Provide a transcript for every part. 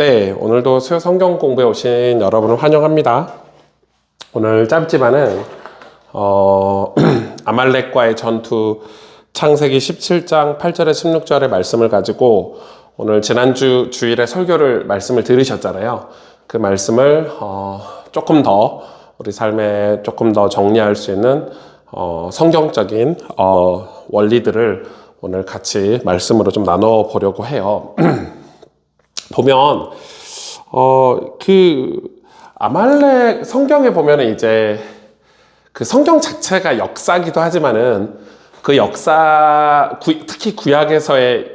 네, 오늘도 수요 성경 공부에 오신 여러분을 환영합니다. 오늘 짧지만은 아말렉과의 전투 창세기 17장 8절에 16절의 말씀을 가지고 오늘 지난주 주일에 설교를 말씀을 들으셨잖아요. 그 말씀을 조금 더 우리 삶에 조금 더 정리할 수 있는 성경적인 원리들을 오늘 같이 말씀으로 좀 나눠 보려고 해요. 보면 그 아말렉 성경에 보면은 이제 그 성경 자체가 역사기도 하지만은 그 역사 특히 구약에서의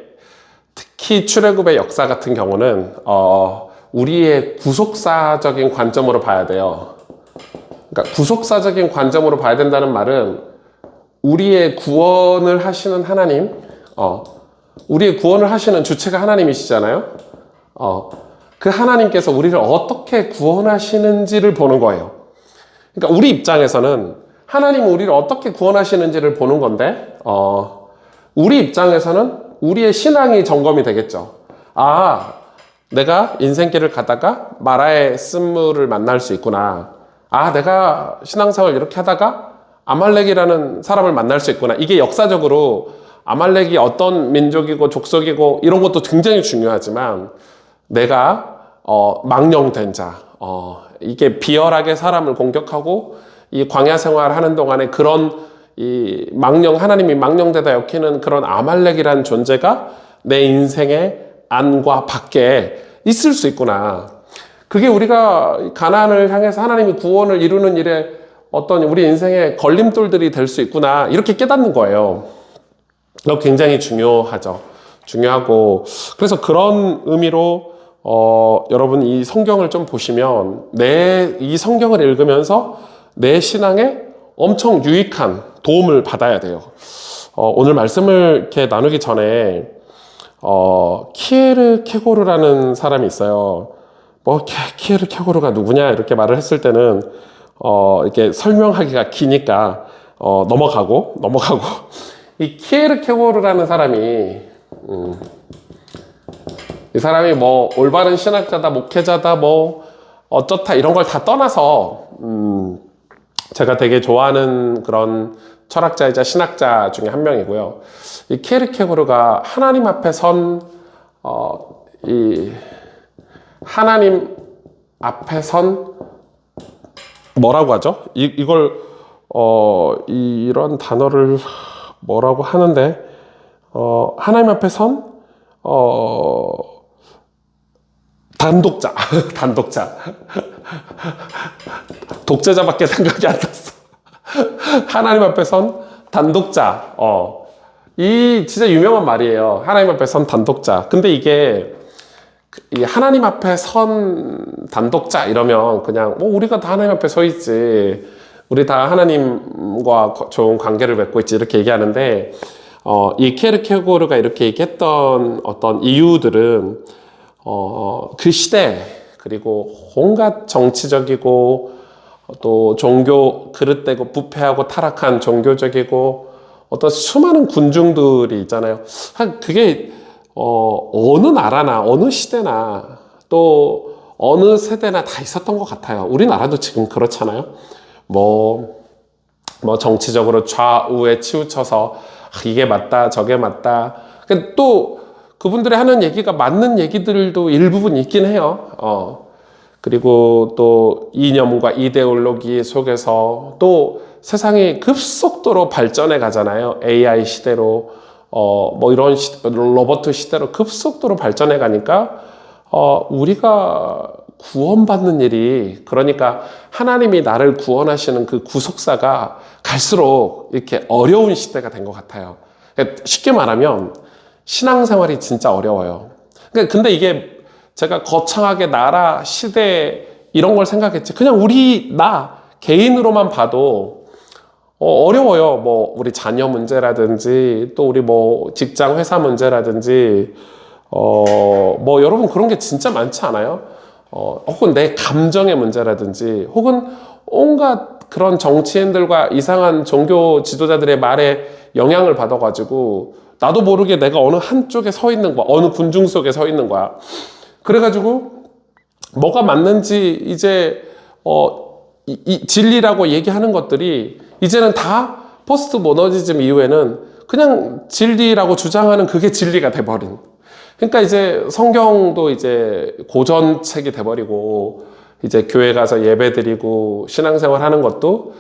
특히 출애굽의 역사 같은 경우는 우리의 구속사적인 관점으로 봐야 돼요. 그러니까 구속사적인 관점으로 봐야 된다는 말은 우리의 구원을 하시는 하나님, 우리의 구원을 하시는 주체가 하나님이시잖아요. 그 하나님께서 우리를 어떻게 구원하시는지를 보는 거예요. 그러니까 우리 입장에서는 하나님은 우리를 어떻게 구원하시는지를 보는 건데, 우리 입장에서는 우리의 신앙이 점검이 되겠죠. 내가 인생길을 가다가 마라의 쓴물을 만날 수 있구나. 내가 신앙생활 이렇게 하다가 아말렉이라는 사람을 만날 수 있구나. 이게 역사적으로 아말렉이 어떤 민족이고 족속이고 이런 것도 굉장히 중요하지만 내가 망령된 자, 이게 비열하게 사람을 공격하고 이 광야 생활을 하는 동안에 그런 이 하나님이 망령되다 엮이는 그런 아말렉이라는 존재가 내 인생의 안과 밖에 있을 수 있구나. 그게 우리가 가나안을 향해서 하나님이 구원을 이루는 일에 어떤 우리 인생의 걸림돌들이 될 수 있구나. 이렇게 깨닫는 거예요. 이거 굉장히 중요하죠. 중요하고 그래서 그런 의미로 여러분 이 성경을 좀 보시면 이 성경을 읽으면서 내 신앙에 엄청 유익한 도움을 받아야 돼요. 오늘 말씀을 이렇게 나누기 전에 키에르 케고르라는 사람이 있어요. 키에르 케고르가 누구냐 이렇게 말을 했을 때는 이렇게 설명하기가 기니까 넘어가고 이 키에르 케고르라는 사람이 이 사람이 올바른 신학자다, 목회자다, 어쩌다 이런 걸 다 떠나서 제가 되게 좋아하는 그런 철학자이자 신학자 중에 한 명이고요. 이 키에르케고르가 하나님 앞에 하나님 앞에 선 뭐라고 하죠? 이걸 이런 단어를 뭐라고 하는데 하나님 앞에 선 단독자 독재자밖에 생각이 안 났어. 하나님 앞에 선 단독자. 이 진짜 유명한 말이에요. 하나님 앞에 선 단독자. 근데 이게 이 하나님 앞에 선 단독자 이러면 그냥 우리가 다 하나님 앞에 서 있지. 우리 다 하나님과 좋은 관계를 맺고 있지 이렇게 얘기하는데 이 키에르케고르가 이렇게 얘기했던 어떤 이유들은 그 시대 그리고 온갖 정치적이고 또 종교 그릇되고 부패하고 타락한 종교적이고 어떤 수많은 군중들이 있잖아요. 그게 어느 나라나 어느 시대나 또 어느 세대나 다 있었던 것 같아요. 우리나라도 지금 그렇잖아요. 정치적으로 좌우에 치우쳐서 이게 맞다 저게 맞다. 또 그분들이 하는 얘기가 맞는 얘기들도 일부분 있긴 해요. 그리고 또 이념과 이데올로기 속에서 또 세상이 급속도로 발전해 가잖아요. AI 시대로 이런 로버트 시대로 급속도로 발전해 가니까 우리가 구원받는 일이 그러니까 하나님이 나를 구원하시는 그 구속사가 갈수록 이렇게 어려운 시대가 된 것 같아요. 쉽게 말하면 신앙생활이 진짜 어려워요. 근데 이게 제가 거창하게 나라, 시대 이런 걸 생각했지. 그냥 나 개인으로만 봐도 어려워요. 우리 자녀 문제라든지 또 우리 직장 회사 문제라든지 여러분 그런 게 진짜 많지 않아요? 혹은 내 감정의 문제라든지 혹은 온갖 그런 정치인들과 이상한 종교 지도자들의 말에 영향을 받아가지고 나도 모르게 내가 어느 한쪽에 서 있는 거야. 어느 군중 속에 서 있는 거야. 그래가지고 뭐가 맞는지 이제 이 진리라고 얘기하는 것들이 이제는 다 포스트 모더니즘 이후에는 그냥 진리라고 주장하는 그게 진리가 돼버린. 그러니까 이제 성경도 이제 고전책이 돼버리고 이제 교회 가서 예배 드리고 신앙생활 하는 것도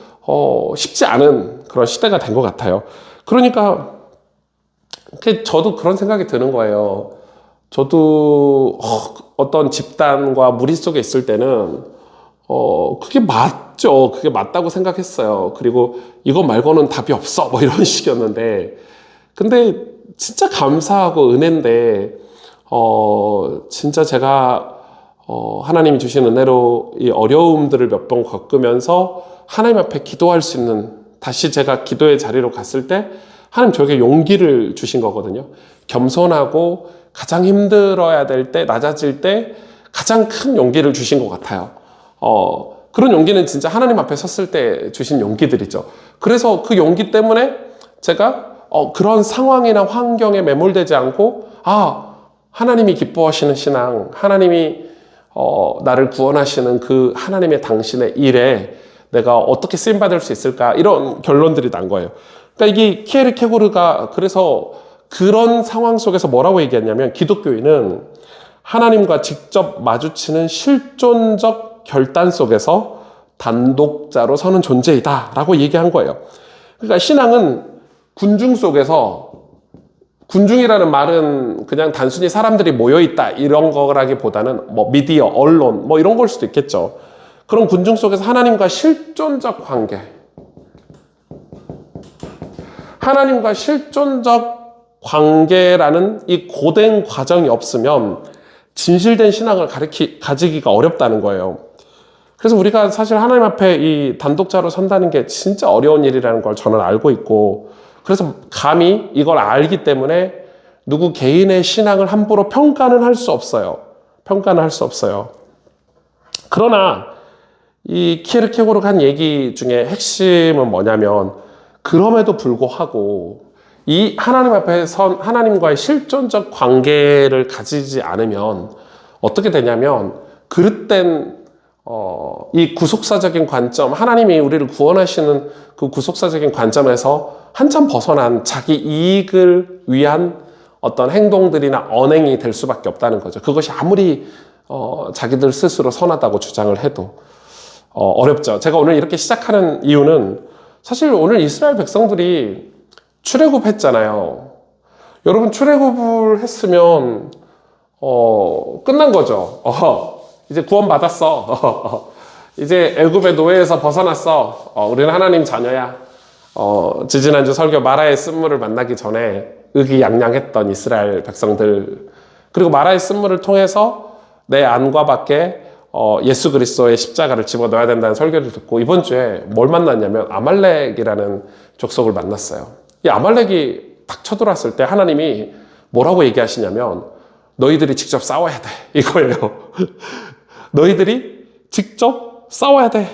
쉽지 않은 그런 시대가 된 것 같아요. 그러니까 저도 그런 생각이 드는 거예요. 저도 어떤 집단과 무리 속에 있을 때는 그게 맞죠. 그게 맞다고 생각했어요. 그리고 이거 말고는 답이 없어. 뭐 이런 식이었는데, 근데 진짜 감사하고 은혜인데, 진짜 제가 하나님이 주신 은혜로 이 어려움들을 몇 번 겪으면서 하나님 앞에 기도할 수 있는, 다시 제가 기도의 자리로 갔을 때 하나님 저에게 용기를 주신 거거든요. 겸손하고 가장 힘들어야 될 때, 낮아질 때 가장 큰 용기를 주신 것 같아요. 그런 용기는 진짜 하나님 앞에 섰을 때 주신 용기들이죠. 그래서 그 용기 때문에 제가 그런 상황이나 환경에 매몰되지 않고, 하나님이 기뻐하시는 신앙, 하나님이 나를 구원하시는 그 하나님의 당신의 일에 내가 어떻게 쓰임받을 수 있을까, 이런 결론들이 난 거예요. 그러니까 이게 키에르케고르가 그래서 그런 상황 속에서 뭐라고 얘기했냐면, 기독교인은 하나님과 직접 마주치는 실존적 결단 속에서 단독자로 서는 존재이다 라고 얘기한 거예요. 그러니까 신앙은 군중 속에서, 군중이라는 말은 그냥 단순히 사람들이 모여있다 이런 거라기보다는 뭐 미디어, 언론 뭐 이런 걸 수도 있겠죠. 그런 군중 속에서 하나님과 실존적 관계, 하나님과 실존적 관계라는 이 고된 과정이 없으면 진실된 신앙을 가지기가 어렵다는 거예요. 그래서 우리가 사실 하나님 앞에 이 단독자로 선다는 게 진짜 어려운 일이라는 걸 저는 알고 있고, 그래서 감히 이걸 알기 때문에 누구 개인의 신앙을 함부로 평가는 할 수 없어요. 평가는 할 수 없어요. 그러나 이 키에르케고르가 한 얘기 중에 핵심은 뭐냐면, 그럼에도 불구하고 이 하나님 앞에 선 하나님과의 실존적 관계를 가지지 않으면 어떻게 되냐면, 그릇된 이 구속사적인 관점, 하나님이 우리를 구원하시는 그 구속사적인 관점에서 한참 벗어난 자기 이익을 위한 어떤 행동들이나 언행이 될 수밖에 없다는 거죠. 그것이 아무리 자기들 스스로 선하다고 주장을 해도 어렵죠. 제가 오늘 이렇게 시작하는 이유는, 사실 오늘 이스라엘 백성들이 출애굽했잖아요. 여러분, 출애굽을 했으면 끝난 거죠. 이제 구원 받았어. 이제 애굽의 노예에서 벗어났어. 우리는 하나님 자녀야. 지지난주 설교 마라의 쓴물을 만나기 전에 의기양양했던 이스라엘 백성들, 그리고 마라의 쓴물을 통해서 내 안과 밖에 예수 그리스도의 십자가를 집어넣어야 된다는 설교를 듣고, 이번 주에 뭘 만났냐면 아말렉이라는 족속을 만났어요. 이 아말렉이 딱 쳐들어왔을 때 하나님이 뭐라고 얘기하시냐면, 너희들이 직접 싸워야 돼, 이거예요. 너희들이 직접 싸워야 돼.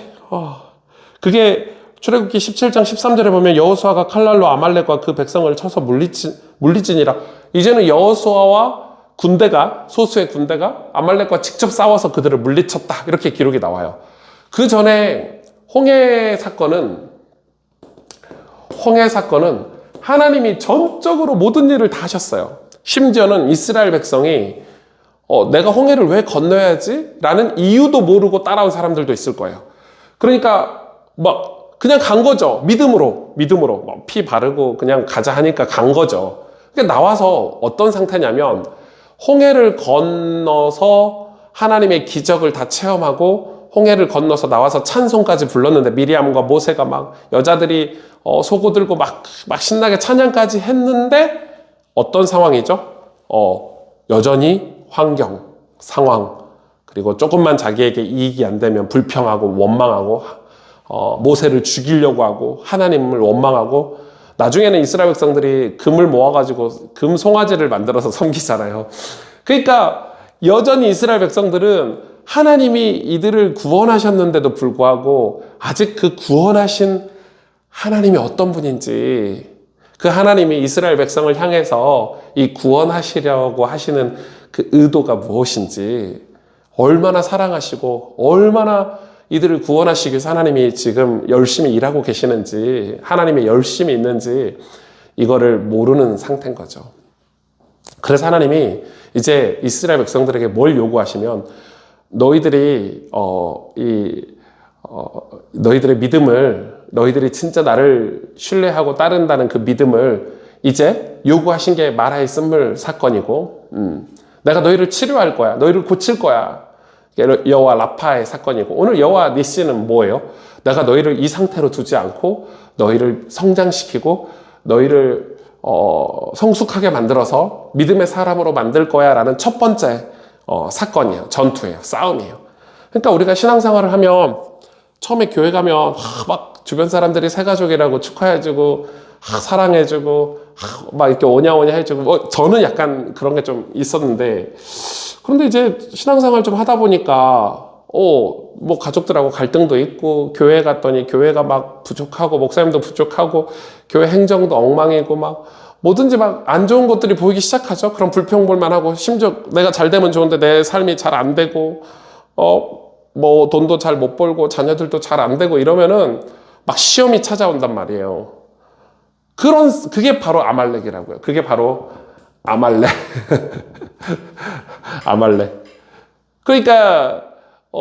그게 출애굽기 17장 13절에 보면, 여호수아가 칼날로 아말렉과 그 백성을 쳐서 물리치니라. 이제는 여호수아와 군대가, 소수의 군대가 아말렉과 직접 싸워서 그들을 물리쳤다, 이렇게 기록이 나와요. 그 전에 홍해 사건은 하나님이 전적으로 모든 일을 다 하셨어요. 심지어는 이스라엘 백성이 내가 홍해를 왜 건너야지? 라는 이유도 모르고 따라온 사람들도 있을 거예요. 그러니까 그냥 간 거죠. 믿음으로 피 바르고 그냥 가자 하니까 간 거죠. 그러니까 나와서 어떤 상태냐면, 홍해를 건너서 하나님의 기적을 다 체험하고, 홍해를 건너서 나와서 찬송까지 불렀는데, 미리암과 모세가 막 여자들이 소고들고 막 신나게 찬양까지 했는데, 어떤 상황이죠? 여전히 환경, 상황, 그리고 조금만 자기에게 이익이 안 되면 불평하고 원망하고, 모세를 죽이려고 하고, 하나님을 원망하고, 나중에는 이스라엘 백성들이 금을 모아가지고 금 송아지를 만들어서 섬기잖아요. 그러니까 여전히 이스라엘 백성들은 하나님이 이들을 구원하셨는데도 불구하고 아직 그 구원하신 하나님이 어떤 분인지, 그 하나님이 이스라엘 백성을 향해서 이 구원하시려고 하시는 그 의도가 무엇인지 얼마나 사랑하시고 얼마나 이들을 구원하시기 위해서 하나님이 지금 열심히 일하고 계시는지, 하나님이 열심히 있는지 이거를 모르는 상태인 거죠. 그래서 하나님이 이제 이스라엘 백성들에게 뭘 요구하시면, 너희들이 너희들의 믿음을, 너희들이 진짜 나를 신뢰하고 따른다는 그 믿음을 이제 요구하신 게 마라의 쓴물 사건이고, 내가 너희를 치료할 거야, 너희를 고칠 거야. 여호와 라파의 사건이고, 오늘 여호와 니시는 뭐예요? 내가 너희를 이 상태로 두지 않고 너희를 성장시키고 너희를 성숙하게 만들어서 믿음의 사람으로 만들 거야 라는 첫 번째 사건이에요. 전투예요. 싸움이에요. 그러니까 우리가 신앙생활을 하면, 처음에 교회 가면 막 주변 사람들이 새가족이라고 축하해주고 사랑해주고 막 이렇게 오냐오냐 해주고, 저는 약간 그런 게 좀 있었는데, 그런데 이제 신앙생활 좀 하다 보니까 뭐 가족들하고 갈등도 있고, 교회 갔더니 교회가 막 부족하고 목사님도 부족하고 교회 행정도 엉망이고 막 뭐든지 막 안 좋은 것들이 보이기 시작하죠. 그럼 불평불만하고, 심지어 내가 잘 되면 좋은데 내 삶이 잘 안 되고 뭐 돈도 잘 못 벌고 자녀들도 잘 안 되고 이러면은 막 시험이 찾아온단 말이에요. 그게 바로 아말렉이라고요. 그게 바로 아말렉. 아말렉. 그러니까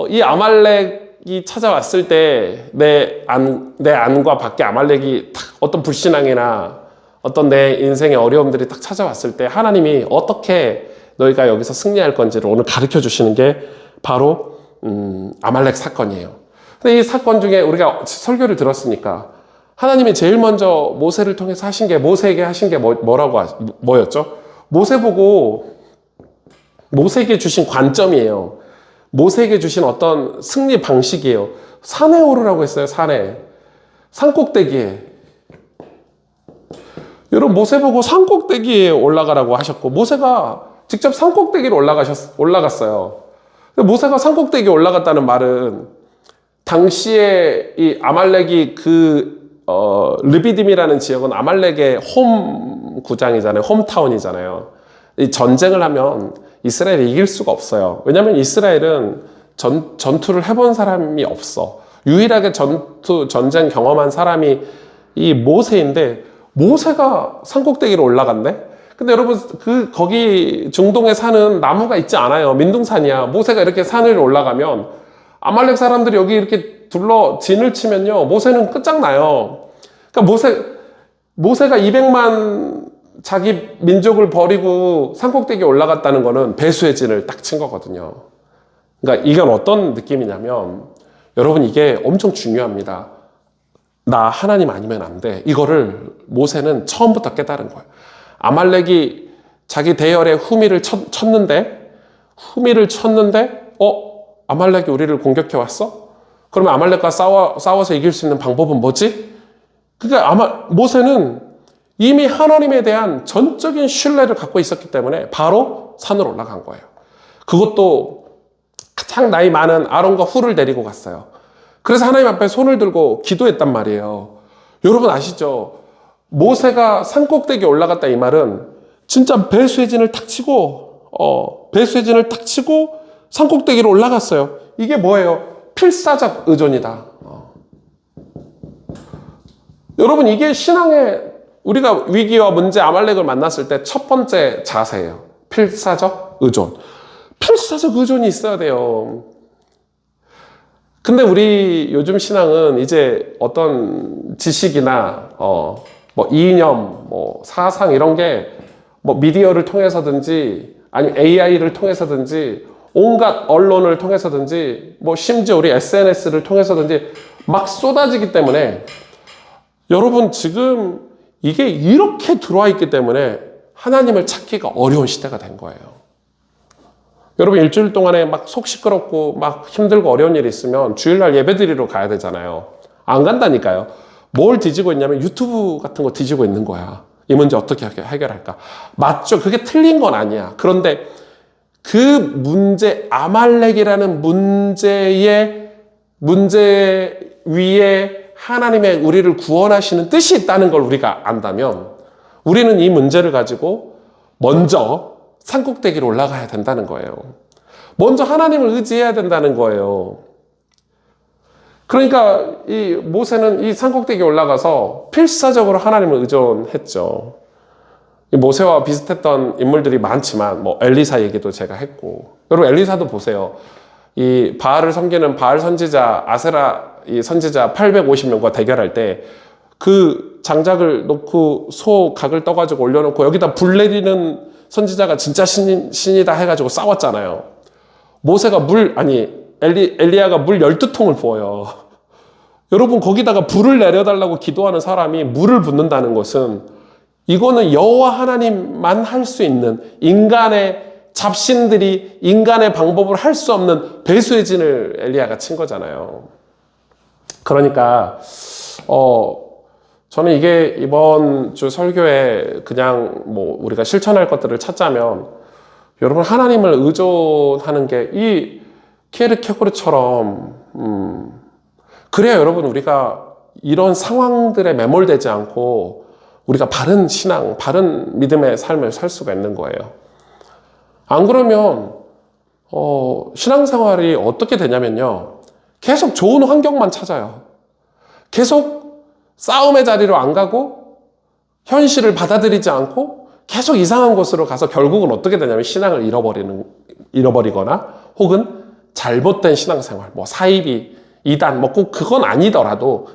이 아말렉이 찾아왔을 때 내 안과 밖에 아말렉이 딱 어떤 불신앙이나 어떤 내 인생의 어려움들이 딱 찾아왔을 때 하나님이 어떻게 너희가 여기서 승리할 건지를 오늘 가르쳐 주시는 게 바로 아말렉 사건이에요. 근데 이 사건 중에 우리가 설교를 들었으니까 하나님이 제일 먼저 모세를 통해서 하신 게, 모세에게 하신 게 뭐였죠? 모세 보고 모세에게 주신 관점이에요. 모세에게 주신 어떤 승리 방식이에요. 산에 오르라고 했어요. 산꼭대기에. 여러분, 모세 보고 산꼭대기에 올라가라고 하셨고, 모세가 직접 산꼭대기로 올라갔어요. 모세가 산꼭대기에 올라갔다는 말은 당시에 이 아말렉이 르비딤이라는 지역은 아말렉의 홈 구장이잖아요. 홈타운이잖아요. 이 전쟁을 하면 이스라엘이 이길 수가 없어요. 왜냐하면 이스라엘은 전투를 해본 사람이 없어. 유일하게 전쟁 경험한 사람이 이 모세인데, 모세가 산꼭대기로 올라갔네? 근데 여러분, 거기 중동의 산은 나무가 있지 않아요. 민둥산이야. 모세가 이렇게 산을 올라가면 아말렉 사람들이 여기 이렇게 둘러 진을 치면요, 모세는 끝장나요. 그러니까 모세가 200만 자기 민족을 버리고 산꼭대기에 올라갔다는 거는 배수의 진을 딱 친 거거든요. 그러니까 이건 어떤 느낌이냐면, 여러분, 이게 엄청 중요합니다. 나 하나님 아니면 안 돼. 이거를 모세는 처음부터 깨달은 거예요. 아말렉이 자기 대열에 후미를 쳤는데 아말렉이 우리를 공격해 왔어? 그러면 아말렉과 싸워서 이길 수 있는 방법은 뭐지? 그러니까 모세는 이미 하나님에 대한 전적인 신뢰를 갖고 있었기 때문에 바로 산으로 올라간 거예요. 그것도 가장 나이 많은 아론과 훌을 데리고 갔어요. 그래서 하나님 앞에 손을 들고 기도했단 말이에요. 여러분 아시죠? 모세가 산꼭대기에 올라갔다 이 말은 진짜 배수의 진을 탁 치고 산꼭대기로 올라갔어요. 이게 뭐예요? 필사적 의존이다. 여러분, 이게 신앙의, 우리가 위기와 문제, 아말렉을 만났을 때 첫 번째 자세예요. 필사적 의존. 필사적 의존이 있어야 돼요. 근데 우리 요즘 신앙은 이제 어떤 지식이나 뭐 이념, 뭐 사상 이런 게 뭐 미디어를 통해서든지 아니면 AI를 통해서든지 온갖 언론을 통해서든지 뭐 심지어 우리 SNS를 통해서든지 막 쏟아지기 때문에, 여러분 지금 이게 이렇게 들어와 있기 때문에 하나님을 찾기가 어려운 시대가 된 거예요. 여러분, 일주일 동안에 막 속 시끄럽고 막 힘들고 어려운 일이 있으면 주일날 예배드리러 가야 되잖아요. 안 간다니까요. 뭘 뒤지고 있냐면 유튜브 같은 거 뒤지고 있는 거야. 이 문제 어떻게 해결할까? 맞죠? 그게 틀린 건 아니야. 그런데 그 문제, 아말렉이라는 문제 위에 하나님의 우리를 구원하시는 뜻이 있다는 걸 우리가 안다면, 우리는 이 문제를 가지고 먼저 산꼭대기로 올라가야 된다는 거예요. 먼저 하나님을 의지해야 된다는 거예요. 그러니까 이 모세는 이 산꼭대기에 올라가서 필사적으로 하나님을 의존했죠. 이 모세와 비슷했던 인물들이 많지만 뭐 엘리사 얘기도 제가 했고, 여러분 엘리사도 보세요. 이 바알을 섬기는 바알 선지자 아세라 이 선지자 850명과 대결할 때 그 장작을 놓고 소 각을 떠가지고 올려놓고 여기다 불 내리는 선지자가 진짜 신이다 해가지고 싸웠잖아요. 모세가 엘리야가 물 12통을 부어요. 여러분 거기다가 불을 내려달라고 기도하는 사람이 물을 붓는다는 것은 이거는 여호와 하나님만 할 수 있는, 인간의 잡신들이 인간의 방법을 할 수 없는 배수의 진을 엘리야가 친 거잖아요. 그러니까 저는 이게 이번 주 설교에 그냥 뭐 우리가 실천할 것들을 찾자면, 여러분 하나님을 의존하는 게 이 키에르케고르처럼 그래야 여러분 우리가 이런 상황들에 매몰되지 않고 우리가 바른 신앙, 바른 믿음의 삶을 살 수가 있는 거예요. 안 그러면 신앙생활이 어떻게 되냐면요, 계속 좋은 환경만 찾아요. 계속 싸움의 자리로 안 가고 현실을 받아들이지 않고 계속 이상한 곳으로 가서 결국은 어떻게 되냐면 신앙을 잃어버리거나 혹은 잘못된 신앙생활, 뭐 사이비, 이단, 뭐 꼭 그건 아니더라도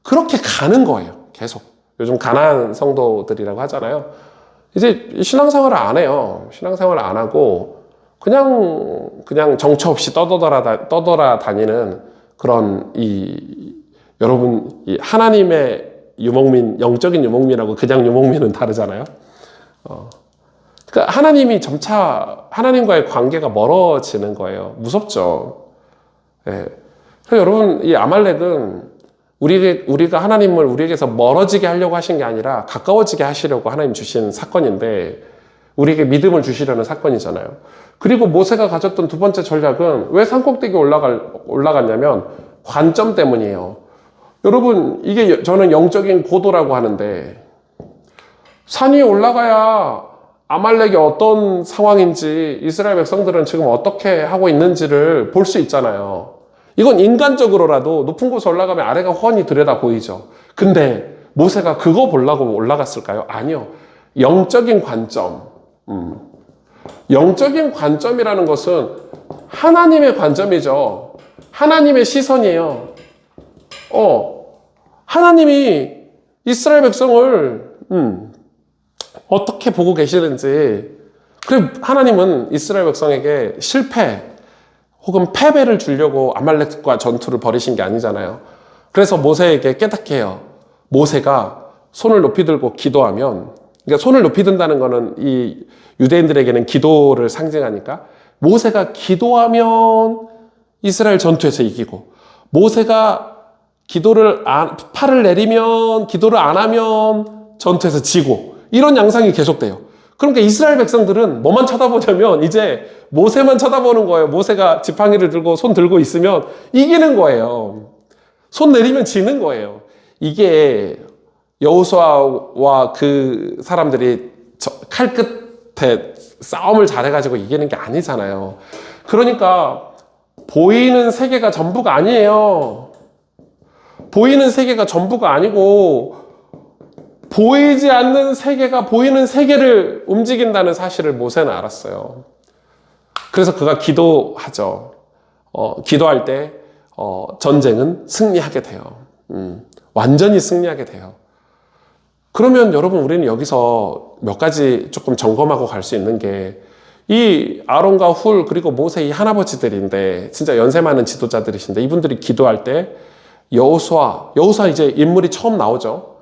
그렇게 가는 거예요. 계속. 요즘 가난한 성도들이라고 하잖아요. 이제 신앙생활을 안 해요. 신앙생활을 안 하고 그냥 정처 없이 떠돌아 다니는 그런 여러분 이 하나님의 유목민, 영적인 유목민하고 그냥 유목민은 다르잖아요. 그러니까 하나님이 점차 하나님과의 관계가 멀어지는 거예요. 무섭죠. 예. 그래서 여러분 이 아말렉은 우리가 하나님을 우리에게서 멀어지게 하려고 하신 게 아니라 가까워지게 하시려고 하나님 주신 사건인데, 우리에게 믿음을 주시려는 사건이잖아요. 그리고 모세가 가졌던 두 번째 전략은 왜 산꼭대기에 올라갔냐면 관점 때문이에요. 여러분 이게 저는 영적인 고도라고 하는데, 산 위에 올라가야 아말렉이 어떤 상황인지, 이스라엘 백성들은 지금 어떻게 하고 있는지를 볼 수 있잖아요. 이건 인간적으로라도 높은 곳에 올라가면 아래가 훤히 들여다 보이죠. 근데 모세가 그거 보려고 올라갔을까요? 아니요. 영적인 관점. 영적인 관점이라는 것은 하나님의 관점이죠. 하나님의 시선이에요. 하나님이 이스라엘 백성을 어떻게 보고 계시는지. 그리고 하나님은 이스라엘 백성에게 실패 혹은 패배를 주려고 아말렉과 전투를 벌이신 게 아니잖아요. 그래서 모세에게 깨닫게 해요. 모세가 손을 높이 들고 기도하면, 그러니까 손을 높이 든다는 거는 이 유대인들에게는 기도를 상징하니까, 모세가 기도하면 이스라엘 전투에서 이기고, 모세가 팔을 내리면, 기도를 안 하면 전투에서 지고, 이런 양상이 계속돼요. 그러니까 이스라엘 백성들은 뭐만 쳐다보냐면 이제 모세만 쳐다보는 거예요. 모세가 지팡이를 들고 손 들고 있으면 이기는 거예요. 손 내리면 지는 거예요. 이게 여호수아와 그 사람들이 칼 끝에 싸움을 잘해가지고 이기는 게 아니잖아요. 그러니까 보이는 세계가 전부가 아니에요. 보이는 세계가 전부가 아니고 보이지 않는 세계가 보이는 세계를 움직인다는 사실을 모세는 알았어요. 그래서 그가 기도하죠. 기도할 때 전쟁은 승리하게 돼요. 완전히 승리하게 돼요. 그러면 여러분 우리는 여기서 몇 가지 조금 점검하고 갈 수 있는 게, 이 아론과 훌 그리고 모세 이 할아버지들인데 진짜 연세 많은 지도자들이신데, 이분들이 기도할 때 여호수아 이제 인물이 처음 나오죠.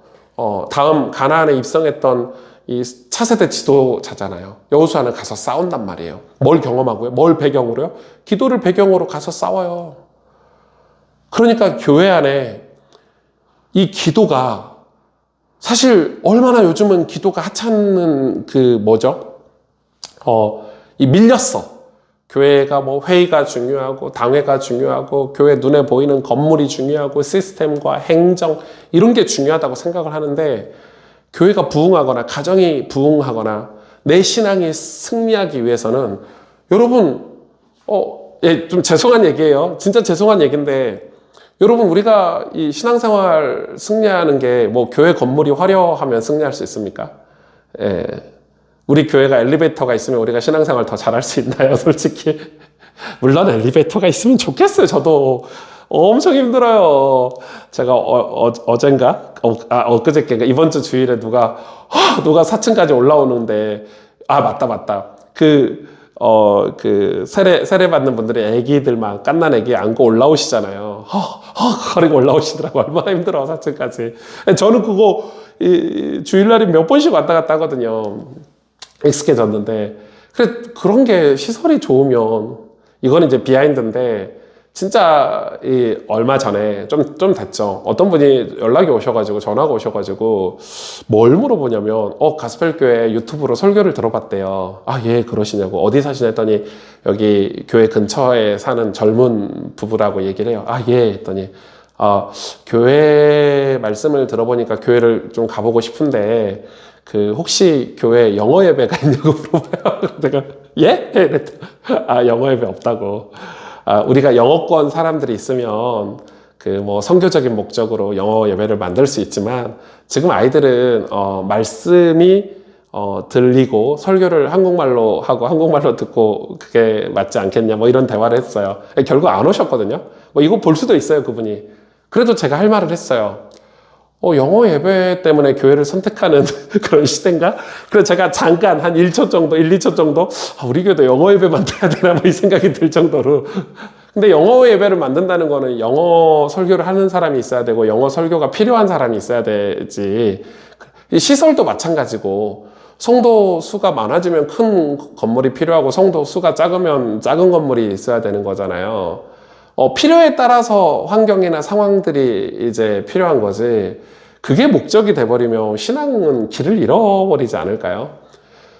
다음 가나안에 입성했던 이 차세대 지도자잖아요. 여호수아는 가서 싸운단 말이에요. 뭘 경험하고요? 뭘 배경으로요? 기도를 배경으로 가서 싸워요. 그러니까 교회 안에 이 기도가 사실 얼마나 요즘은 기도가 하찮은 이 밀렸어. 교회가 뭐 회의가 중요하고 당회가 중요하고 교회 눈에 보이는 건물이 중요하고 시스템과 행정 이런 게 중요하다고 생각을 하는데, 교회가 부흥하거나 가정이 부흥하거나 내 신앙이 승리하기 위해서는 여러분 예, 좀 죄송한 얘기예요. 진짜 죄송한 얘기인데, 여러분, 우리가 이 신앙생활 승리하는 게 뭐 교회 건물이 화려하면 승리할 수 있습니까? 예. 우리 교회가 엘리베이터가 있으면 우리가 신앙생활 더 잘할 수 있나요, 솔직히? 물론 엘리베이터가 있으면 좋겠어요, 저도. 엄청 힘들어요. 제가 어젠가? 엊그저께인가? 이번 주 주일에 누가 4층까지 올라오는데, 맞다. 세례 받는 분들이 애기들 막 갓난 애기 안고 올라오시잖아요. 거리고 올라오시더라고. 얼마나 힘들어, 4층까지. 저는 그거, 주일날에 몇 번씩 왔다 갔다 하거든요. 익숙해졌는데. 그런 게 시설이 좋으면, 이거는 이제 비하인드인데, 진짜, 얼마 전에, 좀 됐죠. 어떤 분이 연락이 오셔가지고, 전화가 오셔가지고, 뭘 물어보냐면, 가스펠교회 유튜브로 설교를 들어봤대요. 예, 그러시냐고. 어디 사시냐 했더니, 여기 교회 근처에 사는 젊은 부부라고 얘기를 해요. 예, 했더니, 교회 말씀을 들어보니까 교회를 좀 가보고 싶은데, 혹시 교회 영어 예배가 있냐고 물어봐요. 내가, 예? 이랬더니, 영어 예배 없다고. 우리가 영어권 사람들이 있으면 선교적인 목적으로 영어 예배를 만들 수 있지만 지금 아이들은 말씀이 들리고 설교를 한국말로 하고 한국말로 듣고 그게 맞지 않겠냐 뭐 이런 대화를 했어요. 결국 안 오셨거든요. 이거 볼 수도 있어요, 그분이. 그래도 제가 할 말을 했어요. 영어 예배 때문에 교회를 선택하는 그런 시대인가? 그래서 제가 잠깐 한 1초 정도, 1, 2초 정도, 우리 교회도 영어 예배 만들어야 되나? 이 생각이 들 정도로. 근데 영어 예배를 만든다는 거는 영어 설교를 하는 사람이 있어야 되고, 영어 설교가 필요한 사람이 있어야 되지. 시설도 마찬가지고, 성도 수가 많아지면 큰 건물이 필요하고, 성도 수가 작으면 작은 건물이 있어야 되는 거잖아요. 필요에 따라서 환경이나 상황들이 이제 필요한 거지. 그게 목적이 돼버리면 신앙은 길을 잃어버리지 않을까요?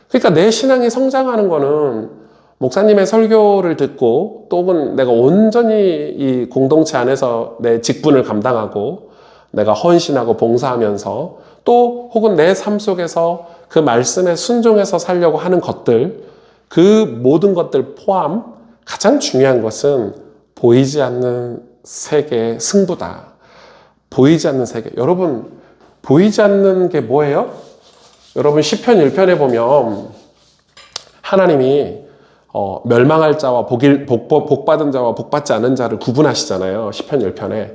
그러니까 내 신앙이 성장하는 거는 목사님의 설교를 듣고 또 혹은 내가 온전히 이 공동체 안에서 내 직분을 감당하고 내가 헌신하고 봉사하면서 또 혹은 내 삶 속에서 그 말씀에 순종해서 살려고 하는 것들, 그 모든 것들 포함 가장 중요한 것은 보이지 않는 세계의 승부다. 보이지 않는 세계. 여러분, 보이지 않는 게 뭐예요? 여러분, 시편 1편에 보면 하나님이 멸망할 자와 복받은 자와 복받지 않은 자를 구분하시잖아요. 시편 1편에.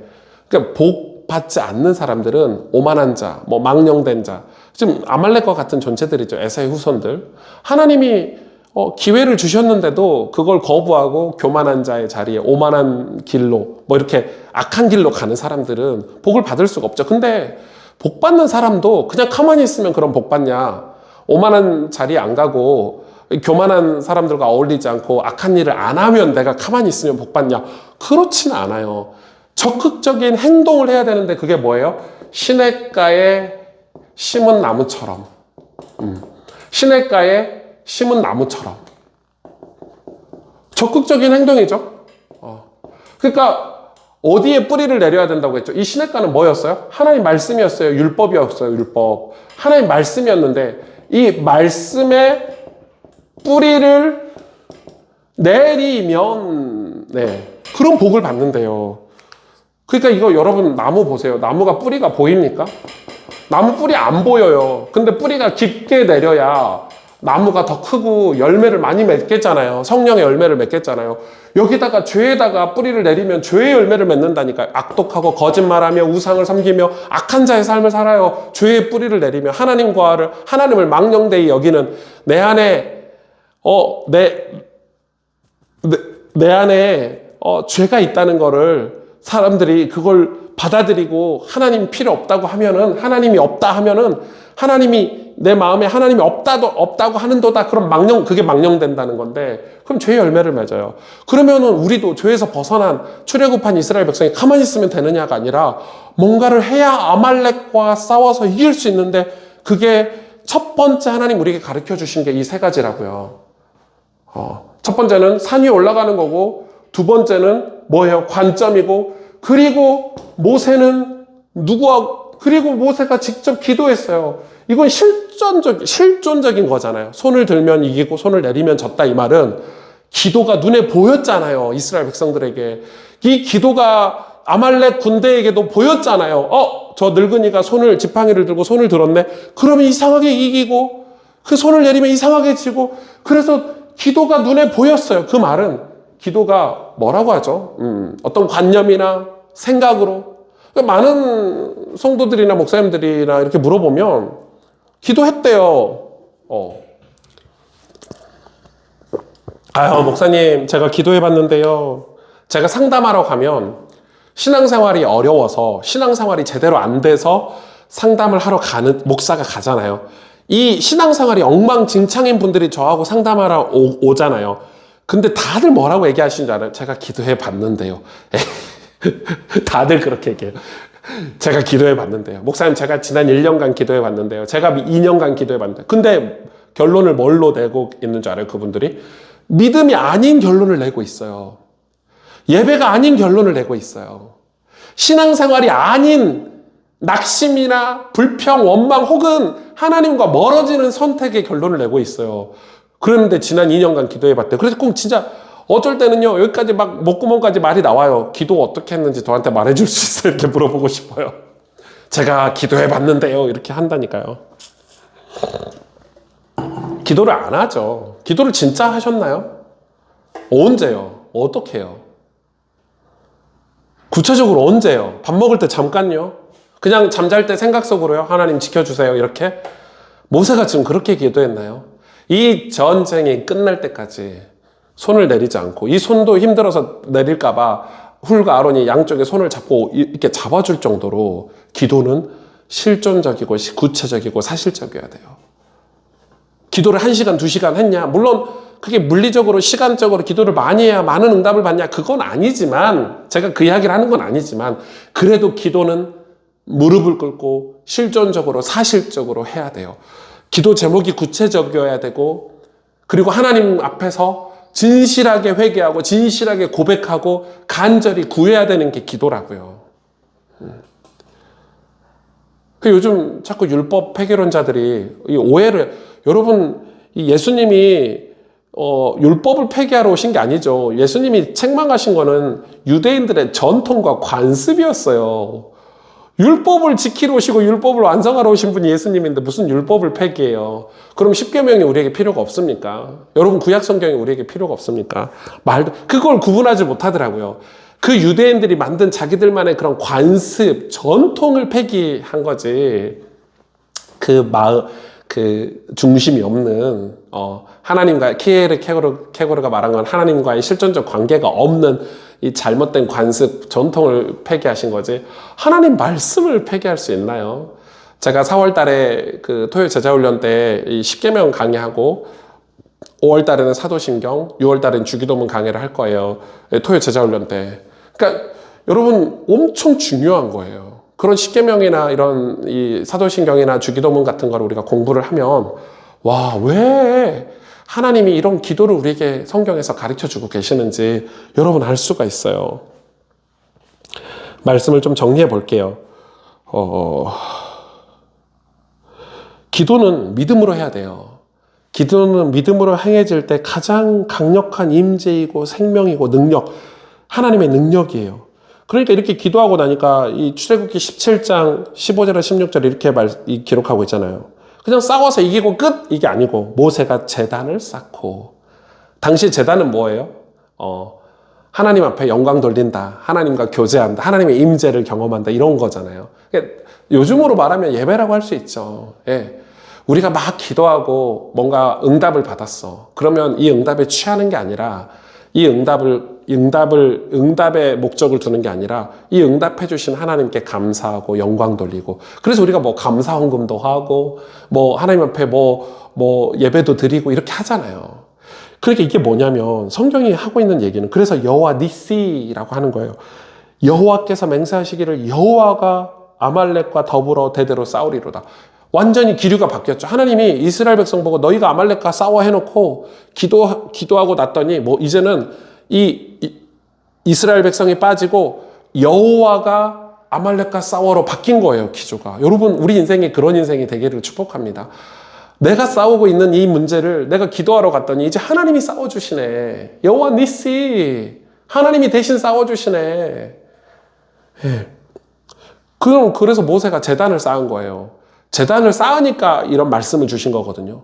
그러니까 복받지 않는 사람들은 오만한 자, 망령된 자. 지금 아말렉과 같은 존재들이죠. 에사의 후손들. 하나님이 기회를 주셨는데도 그걸 거부하고 교만한 자의 자리에 오만한 길로 이렇게 악한 길로 가는 사람들은 복을 받을 수가 없죠. 근데 복 받는 사람도 그냥 가만히 있으면 그럼 복 받냐? 오만한 자리에 안 가고 교만한 사람들과 어울리지 않고 악한 일을 안 하면 내가 가만히 있으면 복 받냐? 그렇지는 않아요. 적극적인 행동을 해야 되는데 그게 뭐예요? 시냇가에 심은 나무처럼. 시냇가에 심은 나무처럼. 적극적인 행동이죠. 그러니까 어디에 뿌리를 내려야 된다고 했죠? 이 시냇가는 뭐였어요? 하나님 말씀이었어요. 율법이었어요. 율법. 하나님 말씀이었는데 이 말씀의 뿌리를 내리면 그런 복을 받는데요. 그러니까 이거 여러분 나무 보세요. 나무가 뿌리가 보입니까? 나무 뿌리 안 보여요. 근데 뿌리가 깊게 내려야 나무가 더 크고 열매를 많이 맺겠잖아요. 성령의 열매를 맺겠잖아요. 여기다가 죄에다가 뿌리를 내리면 죄의 열매를 맺는다니까요. 악독하고 거짓말하며 우상을 섬기며 악한 자의 삶을 살아요. 죄의 뿌리를 내리며 하나님을 망령되이 여기는 내 안에 내 안에 죄가 있다는 거를 사람들이 그걸 받아들이고 하나님 필요 없다고 하면은 하나님이 없다 하면은 하나님이 내 마음에 하나님이 없다고 하는도다. 그럼 그게 망령된다는 건데 그럼 죄의 열매를 맺어요. 그러면은 우리도 죄에서 벗어난 출애굽한 이스라엘 백성이 가만히 있으면 되느냐가 아니라 뭔가를 해야 아말렉과 싸워서 이길 수 있는데 그게 첫 번째 하나님 우리에게 가르쳐 주신 게 이 세 가지라고요. 첫 번째는 산 위에 올라가는 거고 두 번째는 뭐예요? 관점이고 그리고 모세는 그리고 모세가 직접 기도했어요. 이건 실존적인 거잖아요. 손을 들면 이기고 손을 내리면 졌다 이 말은 기도가 눈에 보였잖아요. 이스라엘 백성들에게. 이 기도가 아말렉 군대에게도 보였잖아요. 저 늙은이가 지팡이를 들고 손을 들었네. 그러면 이상하게 이기고 그 손을 내리면 이상하게 지고, 그래서 기도가 눈에 보였어요. 그 말은 기도가 뭐라고 하죠? 어떤 관념이나 생각으로. 많은 성도들이나 목사님들이나 이렇게 물어보면 기도했대요. 목사님, 제가 기도해 봤는데요. 제가 상담하러 가면 신앙생활이 어려워서, 신앙생활이 제대로 안 돼서 상담을 하러 가는, 목사가 가잖아요. 이 신앙생활이 엉망진창인 분들이 저하고 상담하러 오잖아요. 근데 다들 뭐라고 얘기하시는 줄 알아요? 제가 기도해 봤는데요. 다들 그렇게 얘기해요. 제가 기도해 봤는데요. 목사님, 제가 지난 1년간 기도해 봤는데요. 제가 2년간 기도해 봤는데. 근데 결론을 뭘로 내고 있는 줄 알아요? 그분들이 믿음이 아닌 결론을 내고 있어요. 예배가 아닌 결론을 내고 있어요. 신앙생활이 아닌 낙심이나 불평, 원망 혹은 하나님과 멀어지는 선택의 결론을 내고 있어요. 그런데 지난 2년간 기도해 봤대요. 그래서 꼭 진짜 어쩔 때는요, 여기까지 막 목구멍까지 말이 나와요. 기도 어떻게 했는지 저한테 말해줄 수 있어요? 이렇게 물어보고 싶어요. 제가 기도해 봤는데요. 이렇게 한다니까요. 기도를 안 하죠. 기도를 진짜 하셨나요? 언제요? 어떻게 해요? 구체적으로 언제요? 밥 먹을 때 잠깐요? 그냥 잠잘 때 생각 속으로요? 하나님 지켜주세요. 이렇게? 모세가 지금 그렇게 기도했나요? 이 전쟁이 끝날 때까지 손을 내리지 않고, 이 손도 힘들어서 내릴까봐 훌과 아론이 양쪽에 손을 잡고 이렇게 잡아줄 정도로 기도는 실존적이고 구체적이고 사실적이어야 돼요. 기도를 1시간, 2시간 했냐? 물론 그게 물리적으로, 시간적으로 기도를 많이 해야 많은 응답을 받냐? 그건 아니지만, 제가 그 이야기를 하는 건 아니지만, 그래도 기도는 무릎을 꿇고 실존적으로, 사실적으로 해야 돼요. 기도 제목이 구체적이어야 되고, 그리고 하나님 앞에서 진실하게 회개하고 진실하게 고백하고 간절히 구해야 되는 게 기도라고요. 요즘 자꾸 율법 폐기론자들이 이 오해를, 여러분, 이 예수님이 율법을 폐기하러 오신 게 아니죠. 예수님이 책망하신 거는 유대인들의 전통과 관습이었어요. 율법을 지키러 오시고 율법을 완성하러 오신 분이 예수님인데 무슨 율법을 폐기해요? 그럼 십계명이 우리에게 필요가 없습니까? 여러분, 구약 성경이 우리에게 필요가 없습니까? 그걸 구분하지 못하더라고요. 그 유대인들이 만든 자기들만의 그런 관습, 전통을 폐기한 거지. 그 중심이 없는, 하나님과, 케고르가 말한 건 하나님과의 실존적 관계가 없는 이 잘못된 관습, 전통을 폐기하신 거지. 하나님 말씀을 폐기할 수 있나요? 제가 4월 달에 그 토요일 제자훈련 때 이 십계명 강의하고, 5월 달에는 사도신경, 6월 달에는 주기도문 강의를 할 거예요. 토요일 제자훈련 때. 그러니까 여러분, 엄청 중요한 거예요. 그런 십계명이나 이런 이 사도신경이나 주기도문 같은 거를 우리가 공부를 하면, 와, 왜 하나님이 이런 기도를 우리에게 성경에서 가르쳐주고 계시는지 여러분 알 수가 있어요. 말씀을 좀 정리해 볼게요. 기도는 믿음으로 해야 돼요. 기도는 믿음으로 행해질 때 가장 강력한 임재이고 생명이고 능력, 하나님의 능력이에요. 그러니까 이렇게 기도하고 나니까 이 출애굽기 17장 15절에 16절에 이렇게 기록하고 있잖아요. 그냥 싸워서 이기고 끝! 이게 아니고 모세가 제단을 쌓고, 당시 제단은 뭐예요? 하나님 앞에 영광 돌린다, 하나님과 교제한다, 하나님의 임재를 경험한다, 이런 거잖아요. 그러니까 요즘으로 말하면 예배라고 할 수 있죠. 예. 우리가 막 기도하고 뭔가 응답을 받았어. 그러면 이 응답에 취하는 게 아니라, 이 응답의 목적을 두는 게 아니라 이 응답해 주신 하나님께 감사하고 영광 돌리고, 그래서 우리가 뭐 감사 헌금도 하고 뭐 하나님 앞에 뭐 예배도 드리고 이렇게 하잖아요. 그러니까 이게 뭐냐면 성경이 하고 있는 얘기는, 그래서 여호와 니시라고 하는 거예요. 여호와께서 맹세하시기를 여호와가 아말렉과 더불어 대대로 싸우리로다. 완전히 기류가 바뀌었죠. 하나님이 이스라엘 백성 보고 너희가 아말렉과 싸워 해놓고 기도하고 났더니 뭐 이제는 이스라엘 백성이 빠지고 여호와가 아말렉과 싸워로 바뀐 거예요, 기조가. 여러분, 우리 인생이 그런 인생이 되기를 축복합니다. 내가 싸우고 있는 이 문제를 내가 기도하러 갔더니 이제 하나님이 싸워주시네. 여호와 니시. 하나님이 대신 싸워주시네. 예. 그래서 모세가 제단을 쌓은 거예요. 제단을 쌓으니까 이런 말씀을 주신 거거든요.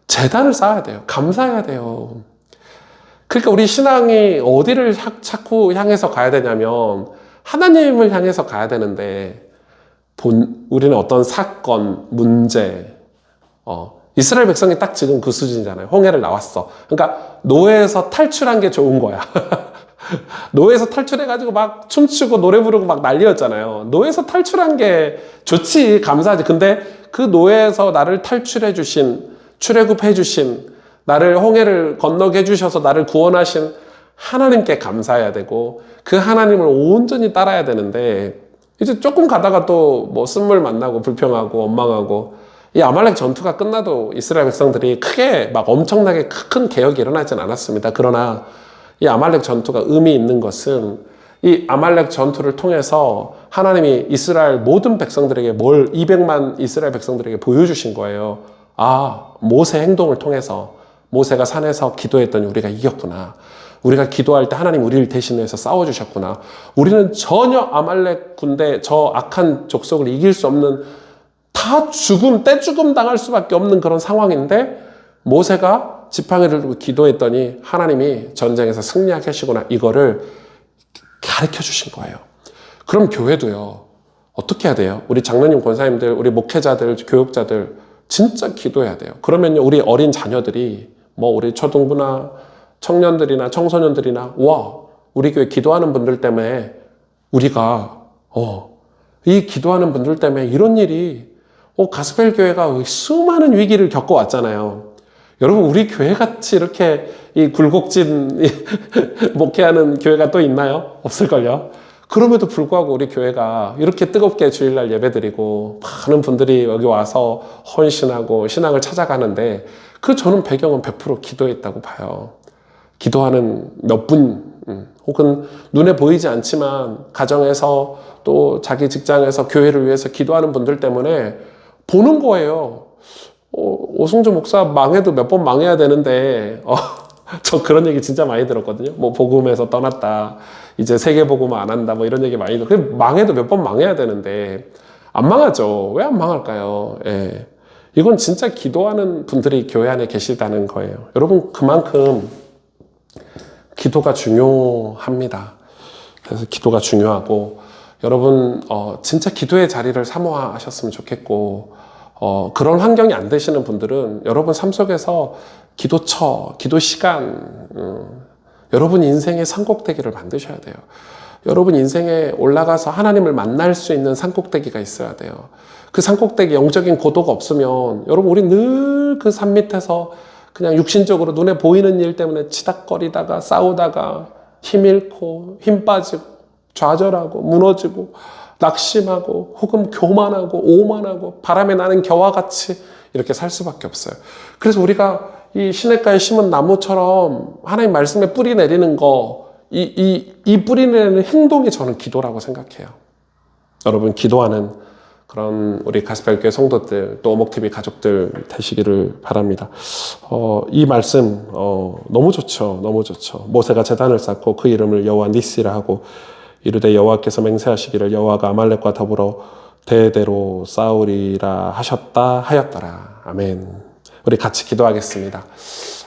제단을 쌓아야 돼요. 감사해야 돼요. 그러니까 우리 신앙이 어디를 자꾸 향해서 가야 되냐면 하나님을 향해서 가야 되는데 우리는 어떤 사건, 문제, 이스라엘 백성이 딱 지금 그 수준이잖아요. 홍해를 나왔어. 그러니까 노예에서 탈출한 게 좋은 거야. 노예에서 탈출해가지고 막 춤추고 노래 부르고 막 난리였잖아요. 노예에서 탈출한 게 좋지, 감사하지. 근데 그 노예에서 나를 탈출해 주신, 출애굽해 주신, 나를 홍해를 건너게 해주셔서 나를 구원하신 하나님께 감사해야 되고 그 하나님을 온전히 따라야 되는데 이제 조금 가다가 또 뭐 쓴물 만나고 불평하고 원망하고 이 아말렉 전투가 끝나도 이스라엘 백성들이 크게 막 엄청나게 큰 개혁이 일어나진 않았습니다. 그러나 이 아말렉 전투가 의미 있는 것은 이 아말렉 전투를 통해서 하나님이 이스라엘 모든 백성들에게 200만 이스라엘 백성들에게 보여주신 거예요. 아, 모세 행동을 통해서 모세가 산에서 기도했더니 우리가 이겼구나. 우리가 기도할 때 하나님 우리를 대신해서 싸워주셨구나. 우리는 전혀 아말렉 군대 저 악한 족속을 이길 수 없는 다 떼죽음 당할 수밖에 없는 그런 상황인데 모세가 지팡이를 들고 기도했더니 하나님이 전쟁에서 승리하게 하시구나. 이거를 가르쳐 주신 거예요. 그럼 교회도요. 어떻게 해야 돼요? 우리 장로님, 권사님들, 우리 목회자들, 교육자들 진짜 기도해야 돼요. 그러면요, 우리 어린 자녀들이 우리 초등부나 청년들이나 청소년들이나 우리 교회 기도하는 분들 때문에 우리가 이 기도하는 분들 때문에 이런 일이 가스펠 교회가 수많은 위기를 겪어왔잖아요. 여러분, 우리 교회같이 이렇게 이 굴곡진 목회하는 교회가 또 있나요? 없을걸요? 그럼에도 불구하고 우리 교회가 이렇게 뜨겁게 주일날 예배드리고 많은 분들이 여기 와서 헌신하고 신앙을 찾아가는데 저는 배경은 100% 기도했다고 봐요. 기도하는 몇 분, 혹은 눈에 보이지 않지만 가정에서 또 자기 직장에서 교회를 위해서 기도하는 분들 때문에 보는 거예요. 오승주 목사 망해도 몇 번 망해야 되는데 저 그런 얘기 진짜 많이 들었거든요. 복음에서 떠났다. 이제 세계복음 안 한다. 이런 얘기 많이 들어요. 망해도 몇 번 망해야 되는데 안 망하죠. 왜 안 망할까요? 예. 이건 진짜 기도하는 분들이 교회 안에 계시다는 거예요. 여러분, 그만큼 기도가 중요합니다. 그래서 기도가 중요하고 여러분 진짜 기도의 자리를 사모하셨으면 좋겠고 그런 환경이 안 되시는 분들은 여러분 삶 속에서 기도처, 기도 시간, 여러분 인생의 산꼭대기를 만드셔야 돼요. 여러분 인생에 올라가서 하나님을 만날 수 있는 산꼭대기가 있어야 돼요. 그 산꼭대기, 영적인 고도가 없으면 여러분 우리 늘 그 산 밑에서 그냥 육신적으로 눈에 보이는 일 때문에 치닥거리다가 싸우다가 힘 잃고 힘 빠지고 좌절하고 무너지고 낙심하고 혹은 교만하고 오만하고 바람에 나는 겨와 같이 이렇게 살 수밖에 없어요. 그래서 우리가 이 시냇가에 심은 나무처럼 하나님 말씀에 뿌리 내리는 거, 이 뿌리 내리는 행동이 저는 기도라고 생각해요. 여러분, 기도하는 그런 우리 가스펠교회 성도들, 또 오목TV 가족들 되시기를 바랍니다. 이 말씀 너무 좋죠. 너무 좋죠. 모세가 제단을 쌓고 그 이름을 여호와 니시라 하고 이르되 여호와께서 맹세하시기를 여호와가 아말렉과 더불어 대대로 싸우리라 하였더라. 아멘. 우리 같이 기도하겠습니다.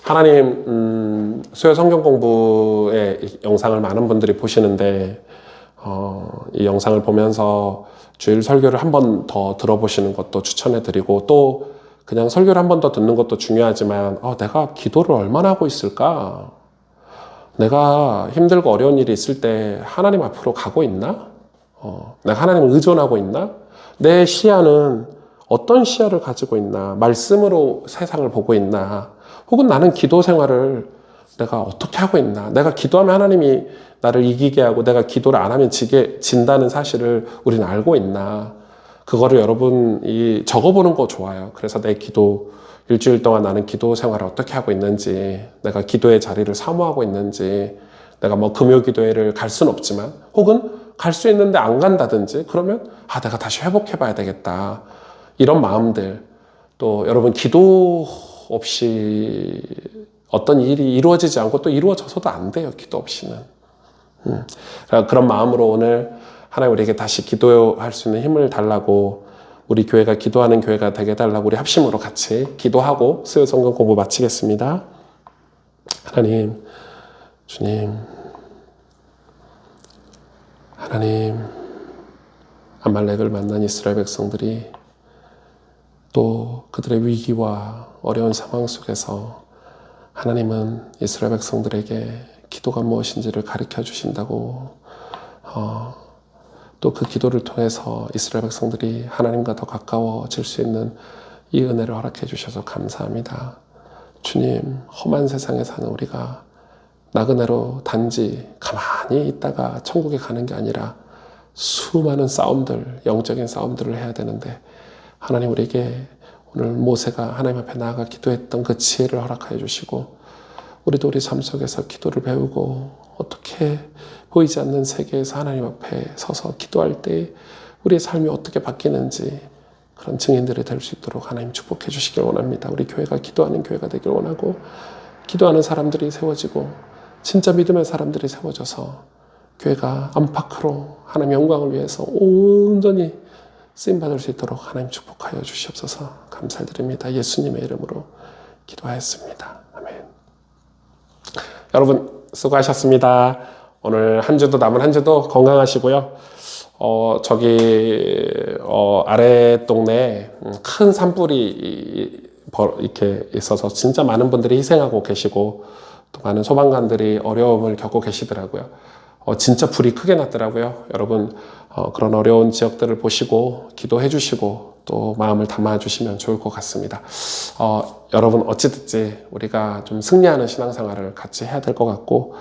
하나님, 수요 성경 공부의 영상을 많은 분들이 보시는데 이 영상을 보면서 주일 설교를 한 번 더 들어보시는 것도 추천해드리고 또 그냥 설교를 한 번 더 듣는 것도 중요하지만 내가 기도를 얼마나 하고 있을까? 내가 힘들고 어려운 일이 있을 때 하나님 앞으로 가고 있나? 내가 하나님을 의존하고 있나? 내 시야는 어떤 시야를 가지고 있나? 말씀으로 세상을 보고 있나? 혹은 나는 기도 생활을 내가 어떻게 하고 있나? 내가 기도하면 하나님이 나를 이기게 하고 내가 기도를 안 하면 진다는 사실을 우리는 알고 있나? 그거를 여러분 적어보는 거 좋아요. 그래서 내 기도, 일주일 동안 나는 기도 생활을 어떻게 하고 있는지, 내가 기도의 자리를 사모하고 있는지, 내가 금요 기도회를 갈 수는 없지만, 혹은 갈 수 있는데 안 간다든지, 그러면 내가 다시 회복해봐야 되겠다. 이런 마음들, 또 여러분 기도 없이 어떤 일이 이루어지지 않고 또 이루어져서도 안 돼요. 기도 없이는. 그런 마음으로 오늘 하나님 우리에게 다시 기도할 수 있는 힘을 달라고, 우리 교회가 기도하는 교회가 되게 달라고 우리 합심으로 같이 기도하고 수요 성경 공부 마치겠습니다. 하나님, 주님, 하나님, 아말렉을 만난 이스라엘 백성들이 또 그들의 위기와 어려운 상황 속에서 하나님은 이스라엘 백성들에게 기도가 무엇인지를 가르쳐 주신다고, 또 그 기도를 통해서 이스라엘 백성들이 하나님과 더 가까워질 수 있는 이 은혜를 허락해 주셔서 감사합니다. 주님, 험한 세상에 사는 우리가 나그네로 단지 가만히 있다가 천국에 가는 게 아니라 수많은 싸움들, 영적인 싸움들을 해야 되는데, 하나님 우리에게 오늘 모세가 하나님 앞에 나아가 기도했던 그 지혜를 허락하여 주시고, 우리도 우리 삶 속에서 기도를 배우고 어떻게 보이지 않는 세계에서 하나님 앞에 서서 기도할 때 우리의 삶이 어떻게 바뀌는지 그런 증인들이 될 수 있도록 하나님 축복해 주시길 원합니다. 우리 교회가 기도하는 교회가 되길 원하고, 기도하는 사람들이 세워지고 진짜 믿음의 사람들이 세워져서 교회가 안팎으로 하나님 영광을 위해서 온전히 쓰임받을 수 있도록 하나님 축복하여 주시옵소서. 감사드립니다. 예수님의 이름으로 기도하였습니다. 아멘. 여러분 수고하셨습니다. 오늘 한 주도, 남은 한 주도 건강하시고요. 저기 아래 동네에 큰 산불이 이렇게 있어서 진짜 많은 분들이 희생하고 계시고 또 많은 소방관들이 어려움을 겪고 계시더라고요. 진짜 불이 크게 났더라고요. 여러분 그런 어려운 지역들을 보시고 기도해 주시고 또 마음을 담아 주시면 좋을 것 같습니다. 여러분 어찌됐지 우리가 좀 승리하는 신앙생활을 같이 해야 될 것 같고,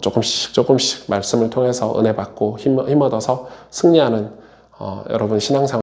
조금씩 말씀을 통해서 은혜 받고 힘 얻어서 승리하는 여러분 신앙생활